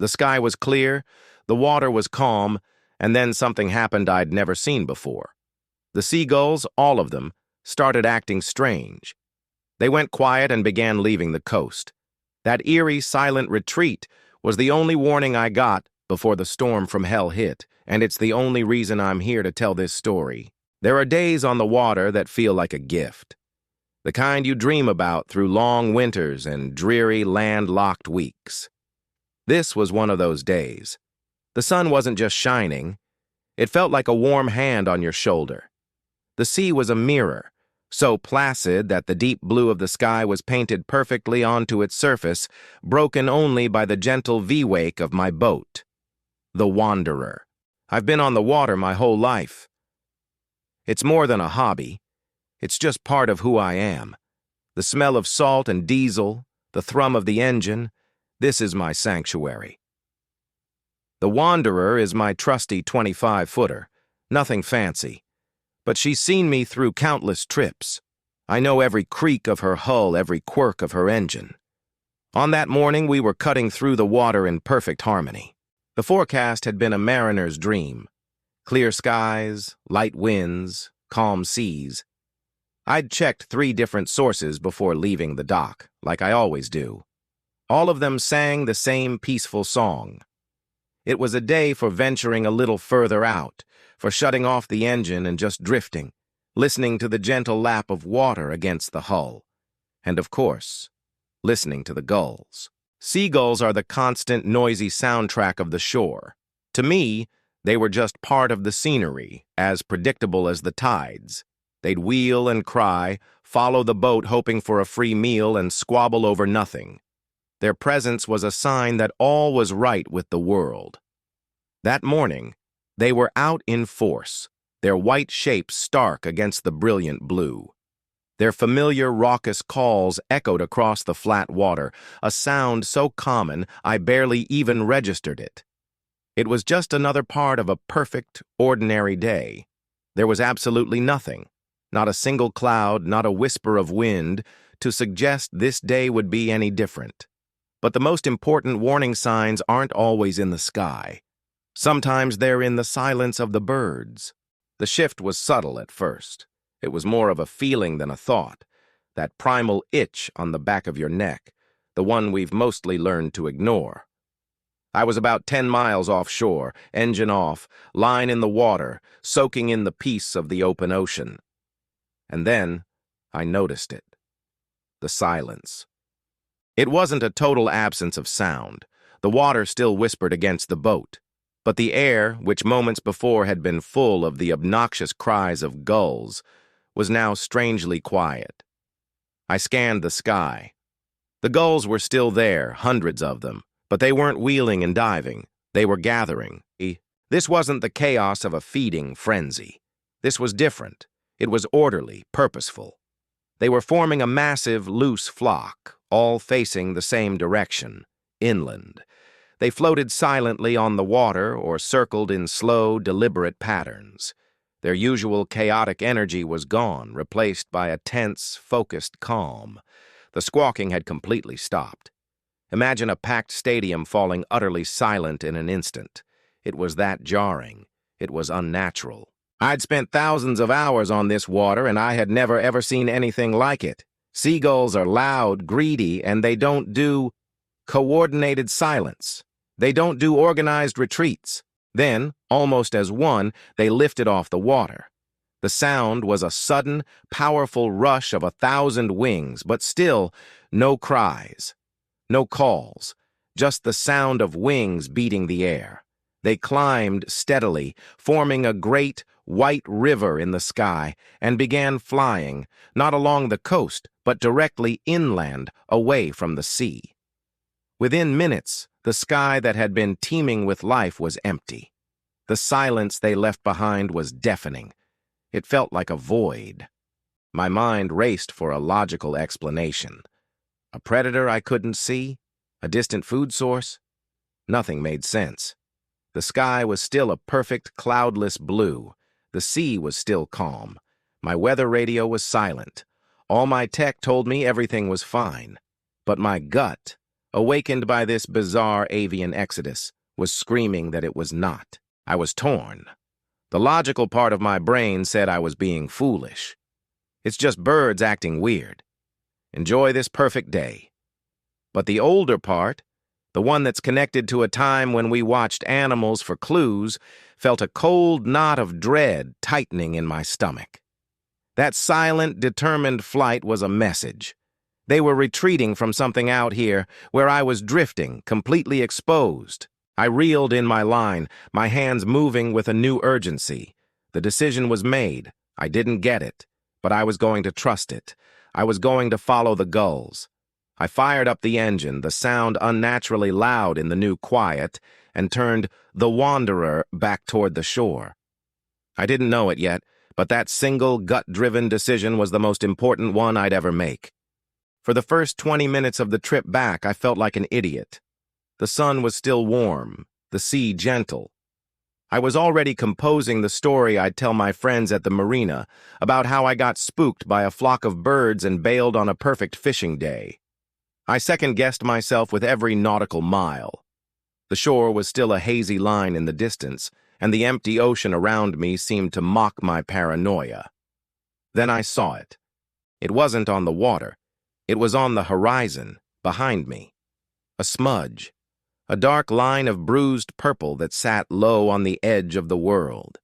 The sky was clear, the water was calm, and then something happened I'd never seen before. The seagulls, all of them, started acting strange. They went quiet and began leaving the coast. That eerie, silent retreat was the only warning I got before the storm from hell hit, and it's the only reason I'm here to tell this story. There are days on the water that feel like a gift. The kind you dream about through long winters and dreary land-locked weeks. This was one of those days. The sun wasn't just shining. It felt like a warm hand on your shoulder. The sea was a mirror, so placid that the deep blue of the sky was painted perfectly onto its surface, broken only by the gentle V-wake of my boat. The Wanderer. I've been on the water my whole life. It's more than a hobby. It's just part of who I am. The smell of salt and diesel, the thrum of the engine, this is my sanctuary. The Wanderer is my trusty 25-footer, nothing fancy. But she's seen me through countless trips. I know every creak of her hull, every quirk of her engine. On that morning, we were cutting through the water in perfect harmony. The forecast had been a mariner's dream. Clear skies, light winds, calm seas. I'd checked 3 different sources before leaving the dock, like I always do. All of them sang the same peaceful song. It was a day for venturing a little further out, for shutting off the engine and just drifting, listening to the gentle lap of water against the hull. And of course, listening to the gulls. Seagulls are the constant, noisy soundtrack of the shore. To me, they were just part of the scenery, as predictable as the tides. They'd wheel and cry, follow the boat hoping for a free meal, and squabble over nothing. Their presence was a sign that all was right with the world. That morning, they were out in force, their white shapes stark against the brilliant blue. Their familiar raucous calls echoed across the flat water, a sound so common I barely even registered it. It was just another part of a perfect, ordinary day. There was absolutely nothing, not a single cloud, not a whisper of wind, to suggest this day would be any different. But the most important warning signs aren't always in the sky. Sometimes they're in the silence of the birds. The shift was subtle at first. It was more of a feeling than a thought, that primal itch on the back of your neck, the one we've mostly learned to ignore. I was about 10 miles offshore, engine off, line in the water, soaking in the peace of the open ocean. And then I noticed it. The silence. It wasn't a total absence of sound. The water still whispered against the boat. But the air, which moments before had been full of the obnoxious cries of gulls, was now strangely quiet. I scanned the sky. The gulls were still there, hundreds of them, but they weren't wheeling and diving. They were gathering. This wasn't the chaos of a feeding frenzy. This was different. It was orderly, purposeful. They were forming a massive, loose flock, all facing the same direction, inland. They floated silently on the water or circled in slow, deliberate patterns. Their usual chaotic energy was gone, replaced by a tense, focused calm. The squawking had completely stopped. Imagine a packed stadium falling utterly silent in an instant. It was that jarring. It was unnatural. I'd spent thousands of hours on this water, and I had never ever seen anything like it. Seagulls are loud, greedy, and they don't do coordinated silence. They don't do organized retreats. Then, almost as one, they lifted off the water. The sound was a sudden, powerful rush of 1,000 wings, but still, no cries, no calls, just the sound of wings beating the air. They climbed steadily, forming a great, white river in the sky, and began flying, not along the coast, but directly inland, away from the sea. Within minutes, the sky that had been teeming with life was empty. The silence they left behind was deafening. It felt like a void. My mind raced for a logical explanation. A predator I couldn't see? A distant food source? Nothing made sense. The sky was still a perfect cloudless blue. The sea was still calm. My weather radio was silent. All my tech told me everything was fine. But my gut, awakened by this bizarre avian exodus, was screaming that it was not. I was torn. The logical part of my brain said I was being foolish. It's just birds acting weird. Enjoy this perfect day. But the older part, the one that's connected to a time when we watched animals for clues, felt a cold knot of dread tightening in my stomach. That silent, determined flight was a message. They were retreating from something out here where I was drifting, completely exposed. I reeled in my line, my hands moving with a new urgency. The decision was made. I didn't get it, but I was going to trust it. I was going to follow the gulls. I fired up the engine, the sound unnaturally loud in the new quiet, and turned the Wanderer back toward the shore. I didn't know it yet, but that single gut-driven decision was the most important one I'd ever make. For the first 20 minutes of the trip back, I felt like an idiot. The sun was still warm, the sea gentle. I was already composing the story I'd tell my friends at the marina about how I got spooked by a flock of birds and bailed on a perfect fishing day. I second-guessed myself with every nautical mile. The shore was still a hazy line in the distance, and the empty ocean around me seemed to mock my paranoia. Then I saw it. It wasn't on the water. It was on the horizon, behind me. A smudge. A dark line of bruised purple that sat low on the edge of the world.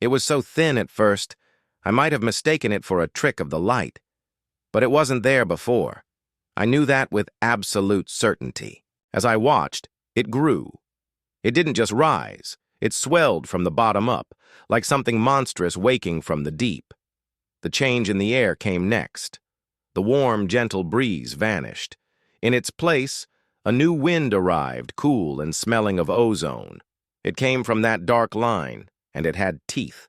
It was so thin at first, I might have mistaken it for a trick of the light. But it wasn't there before. I knew that with absolute certainty. As I watched, it grew. It didn't just rise. It swelled from the bottom up, like something monstrous waking from the deep. The change in the air came next. The warm, gentle breeze vanished. In its place, a new wind arrived, cool and smelling of ozone. It came from that dark line, and it had teeth.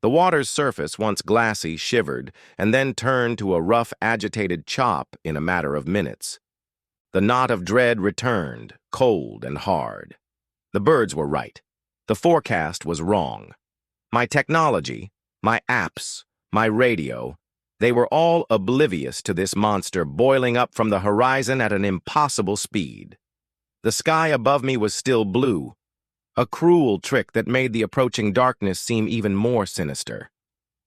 The water's surface, once glassy, shivered, and then turned to a rough, agitated chop in a matter of minutes. The knot of dread returned, cold and hard. The birds were right. The forecast was wrong. My technology, my apps, my radio, they were all oblivious to this monster boiling up from the horizon at an impossible speed. The sky above me was still blue, a cruel trick that made the approaching darkness seem even more sinister.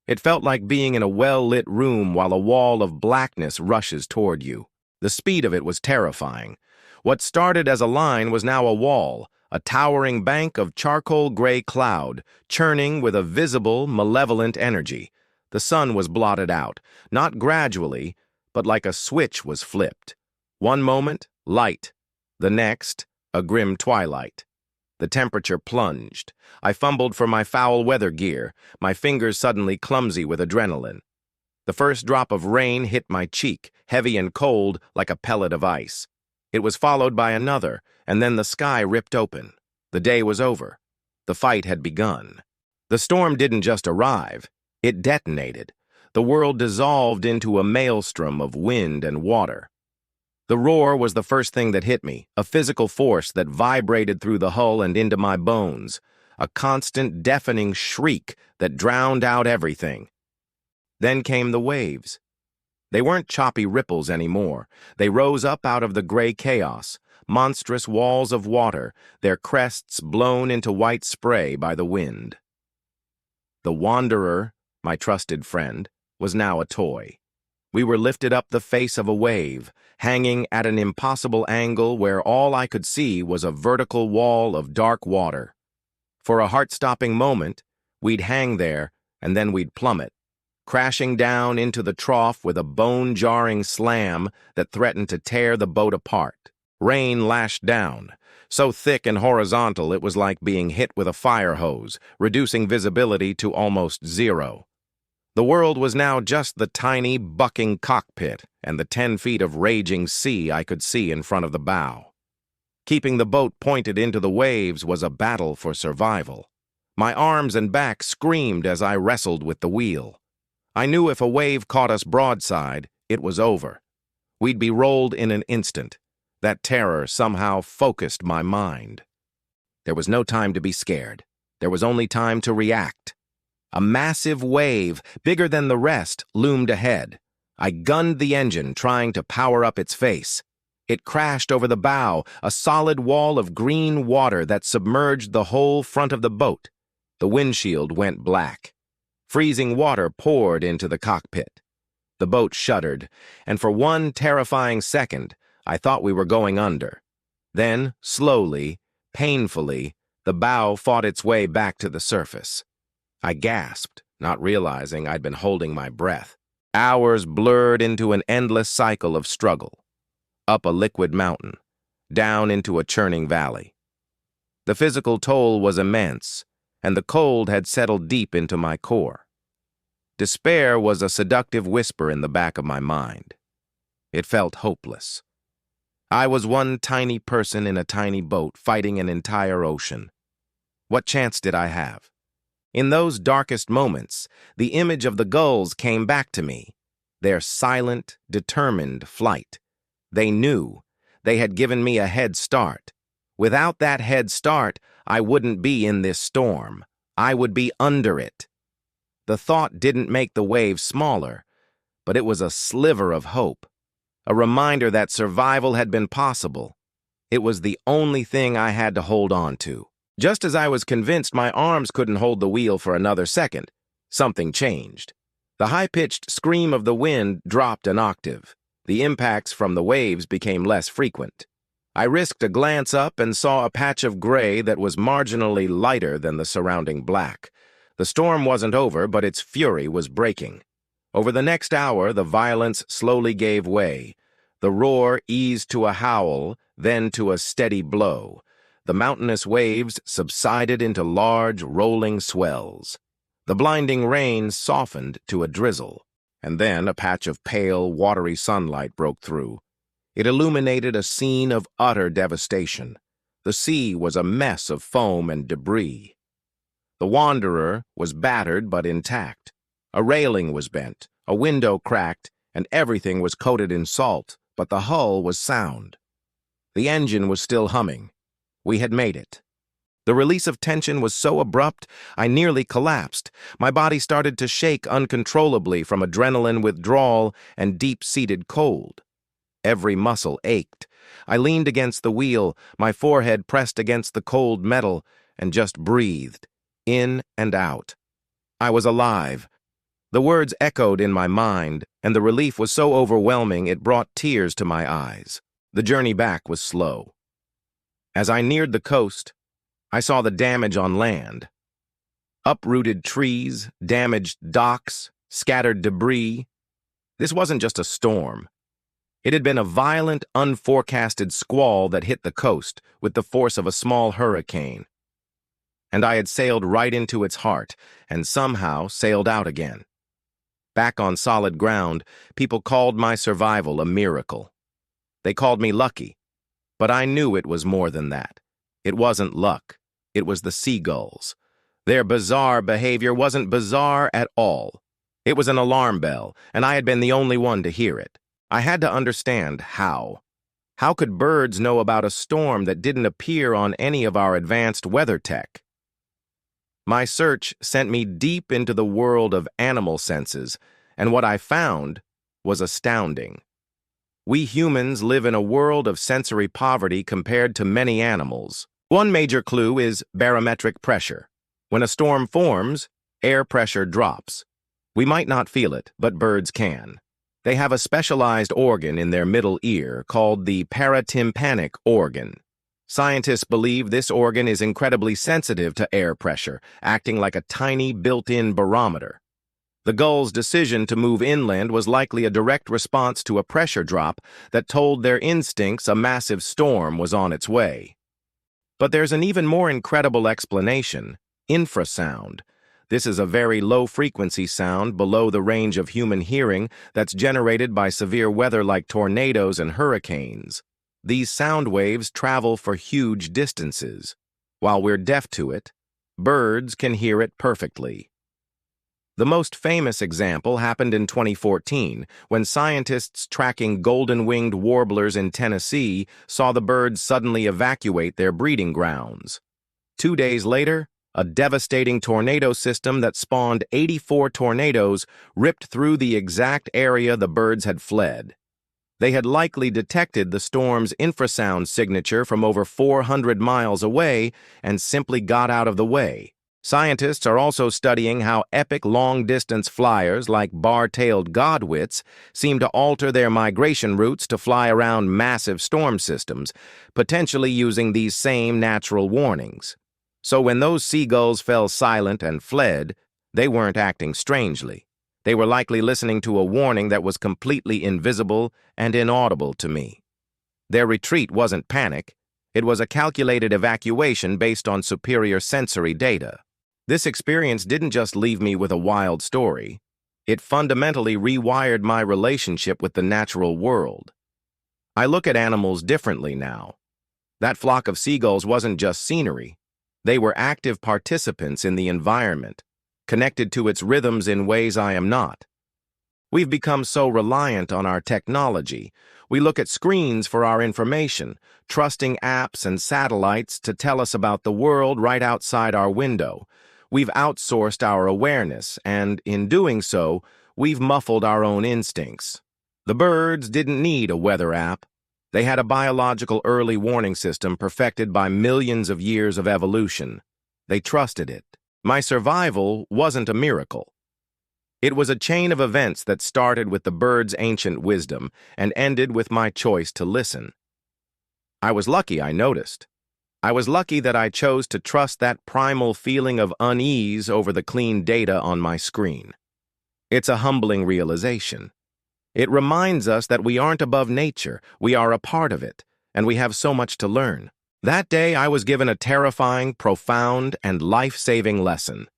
It felt like being in a well-lit room while a wall of blackness rushes toward you. The speed of it was terrifying. What started as a line was now a wall, a towering bank of charcoal-gray cloud, churning with a visible, malevolent energy. The sun was blotted out, not gradually, but like a switch was flipped. One moment, light. The next, a grim twilight. The temperature plunged. I fumbled for my foul weather gear, my fingers suddenly clumsy with adrenaline. The first drop of rain hit my cheek, heavy and cold like a pellet of ice. It was followed by another, and then the sky ripped open. The day was over. The fight had begun. The storm didn't just arrive. It detonated. The world dissolved into a maelstrom of wind and water. The roar was the first thing that hit me, a physical force that vibrated through the hull and into my bones, a constant, deafening shriek that drowned out everything. Then came the waves. They weren't choppy ripples anymore. They rose up out of the gray chaos, monstrous walls of water, their crests blown into white spray by the wind. The Wanderer, my trusted friend, was now a toy. We were lifted up the face of a wave, hanging at an impossible angle where all I could see was a vertical wall of dark water. For a heart-stopping moment, we'd hang there, and then we'd plummet, crashing down into the trough with a bone-jarring slam that threatened to tear the boat apart. Rain lashed down, so thick and horizontal it was like being hit with a fire hose, reducing visibility to almost zero. The world was now just the tiny, bucking cockpit and the 10 feet of raging sea I could see in front of the bow. Keeping the boat pointed into the waves was a battle for survival. My arms and back screamed as I wrestled with the wheel. I knew if a wave caught us broadside, it was over. We'd be rolled in an instant. That terror somehow focused my mind. There was no time to be scared. There was only time to react. A massive wave, bigger than the rest, loomed ahead. I gunned the engine, trying to power up its face. It crashed over the bow, a solid wall of green water that submerged the whole front of the boat. The windshield went black. Freezing water poured into the cockpit. The boat shuddered, and for one terrifying second, I thought we were going under. Then, slowly, painfully, the bow fought its way back to the surface. I gasped, not realizing I'd been holding my breath. Hours blurred into an endless cycle of struggle. Up a liquid mountain, down into a churning valley. The physical toll was immense, and the cold had settled deep into my core. Despair was a seductive whisper in the back of my mind. It felt hopeless. I was one tiny person in a tiny boat fighting an entire ocean. What chance did I have? In those darkest moments, the image of the gulls came back to me, their silent, determined flight. They knew. They had given me a head start. Without that head start, I wouldn't be in this storm. I would be under it. The thought didn't make the waves smaller, but it was a sliver of hope, a reminder that survival had been possible. It was the only thing I had to hold on to. Just as I was convinced my arms couldn't hold the wheel for another second, something changed. The high-pitched scream of the wind dropped an octave. The impacts from the waves became less frequent. I risked a glance up and saw a patch of gray that was marginally lighter than the surrounding black. The storm wasn't over, but its fury was breaking. Over the next hour, the violence slowly gave way. The roar eased to a howl, then to a steady blow. The mountainous waves subsided into large, rolling swells. The blinding rain softened to a drizzle, and then a patch of pale, watery sunlight broke through. It illuminated a scene of utter devastation. The sea was a mess of foam and debris. The Wanderer was battered but intact. A railing was bent, a window cracked, and everything was coated in salt, but the hull was sound. The engine was still humming. We had made it. The release of tension was so abrupt, I nearly collapsed. My body started to shake uncontrollably from adrenaline withdrawal and deep-seated cold. Every muscle ached. I leaned against the wheel, my forehead pressed against the cold metal, and just breathed, in and out. I was alive. The words echoed in my mind, and the relief was so overwhelming it brought tears to my eyes. The journey back was slow. As I neared the coast, I saw the damage on land. Uprooted trees, damaged docks, scattered debris. This wasn't just a storm. It had been a violent, unforecasted squall that hit the coast with the force of a small hurricane. And I had sailed right into its heart, and somehow sailed out again. Back on solid ground, people called my survival a miracle. They called me lucky, but I knew it was more than that. It wasn't luck. It was the seagulls. Their bizarre behavior wasn't bizarre at all. It was an alarm bell, and I had been the only one to hear it. I had to understand how. How could birds know about a storm that didn't appear on any of our advanced weather tech? My search sent me deep into the world of animal senses, and what I found was astounding. We humans live in a world of sensory poverty compared to many animals. One major clue is barometric pressure. When a storm forms, air pressure drops. We might not feel it, but birds can. They have a specialized organ in their middle ear called the paratympanic organ. Scientists believe this organ is incredibly sensitive to air pressure, acting like a tiny built-in barometer. The gulls' decision to move inland was likely a direct response to a pressure drop that told their instincts a massive storm was on its way. But there's an even more incredible explanation: infrasound. This is a very low-frequency sound below the range of human hearing that's generated by severe weather like tornadoes and hurricanes. These sound waves travel for huge distances. While we're deaf to it, birds can hear it perfectly. The most famous example happened in 2014, when scientists tracking golden-winged warblers in Tennessee saw the birds suddenly evacuate their breeding grounds. 2 days later, a devastating tornado system that spawned 84 tornadoes ripped through the exact area the birds had fled. They had likely detected the storm's infrasound signature from over 400 miles away and simply got out of the way. Scientists are also studying how epic long-distance flyers like bar-tailed godwits seem to alter their migration routes to fly around massive storm systems, potentially using these same natural warnings. So when those seagulls fell silent and fled, they weren't acting strangely. They were likely listening to a warning that was completely invisible and inaudible to me. Their retreat wasn't panic. It was a calculated evacuation based on superior sensory data. This experience didn't just leave me with a wild story. It fundamentally rewired my relationship with the natural world. I look at animals differently now. That flock of seagulls wasn't just scenery. They were active participants in the environment, connected to its rhythms in ways I am not. We've become so reliant on our technology. We look at screens for our information, trusting apps and satellites to tell us about the world right outside our window. We've outsourced our awareness, and in doing so, we've muffled our own instincts. The birds didn't need a weather app. They had a biological early warning system perfected by millions of years of evolution. They trusted it. My survival wasn't a miracle. It was a chain of events that started with the bird's ancient wisdom and ended with my choice to listen. I was lucky I noticed. I was lucky that I chose to trust that primal feeling of unease over the clean data on my screen. It's a humbling realization. It reminds us that we aren't above nature, we are a part of it, and we have so much to learn. That day, I was given a terrifying, profound, and life-saving lesson.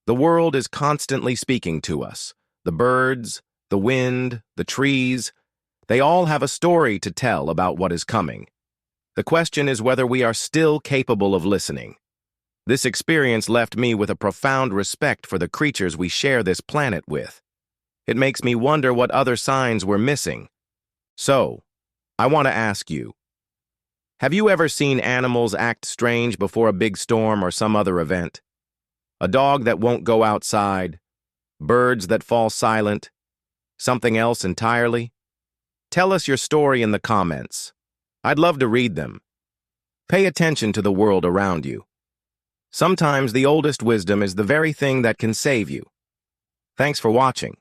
The world is constantly speaking to us. The birds, the wind, the trees, they all have a story to tell about what is coming. The question is whether we are still capable of listening. This experience left me with a profound respect for the creatures we share this planet with. It makes me wonder what other signs we're missing. So, I want to ask you, have you ever seen animals act strange before a big storm or some other event? A dog that won't go outside, birds that fall silent, something else entirely? Tell us your story in the comments. I'd love to read them. Pay attention to the world around you. Sometimes the oldest wisdom is the very thing that can save you. Thanks for watching.